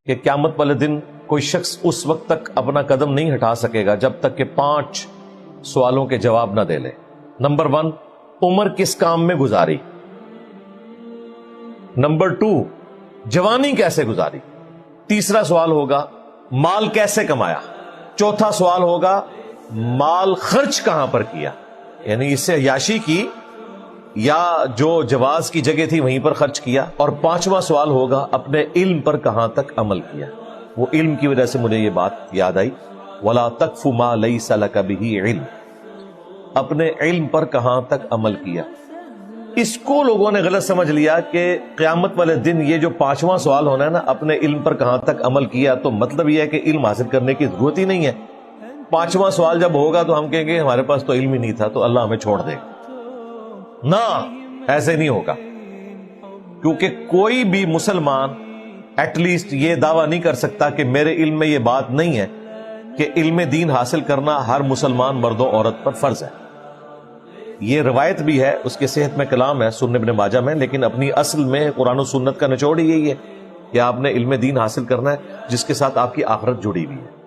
کہ قیامت والے دن کوئی شخص اس وقت تک اپنا قدم نہیں ہٹا سکے گا جب تک کہ 5 سوالوں کے جواب نہ دے لے۔ نمبر 1، عمر کس کام میں گزاری؟ نمبر 2، جوانی کیسے گزاری؟ تیسرا سوال ہوگا مال کیسے کمایا؟ چوتھا سوال ہوگا مال خرچ کہاں پر کیا، یعنی اس سے عیاشی کی یا جو جواز کی جگہ تھی وہیں پر خرچ کیا؟ اور 5واں سوال ہوگا اپنے علم پر کہاں تک عمل کیا؟ وہ علم کی وجہ سے مجھے یہ بات یاد آئی، وَلَا تَقْفُ مَا لَيْسَ لَكَ بِهِ عِلْمٌ، اپنے علم پر کہاں تک عمل کیا۔ اس کو لوگوں نے غلط سمجھ لیا کہ قیامت والے دن یہ جو 5واں سوال ہونا ہے نا، اپنے علم پر کہاں تک عمل کیا، تو مطلب یہ ہے کہ علم حاصل کرنے کی ضرورت ہی نہیں ہے۔ 5واں سوال جب ہوگا تو ہم کہیں گے ہمارے پاس تو علم ہی نہیں تھا تو اللہ ہمیں چھوڑ دے گا۔ نہ، ایسے نہیں ہوگا، کیونکہ کوئی بھی مسلمان ایٹ لیسٹ یہ دعویٰ نہیں کر سکتا کہ میرے علم میں یہ بات نہیں ہے کہ علم دین حاصل کرنا ہر مسلمان مرد و عورت پر فرض ہے۔ یہ روایت بھی ہے، اس کے صحت میں کلام ہے سنن ابن ماجہ میں، لیکن اپنی اصل میں قرآن و سنت کا نچوڑ ہی یہی ہے کہ آپ نے علم دین حاصل کرنا ہے جس کے ساتھ آپ کی آخرت جڑی ہوئی ہے۔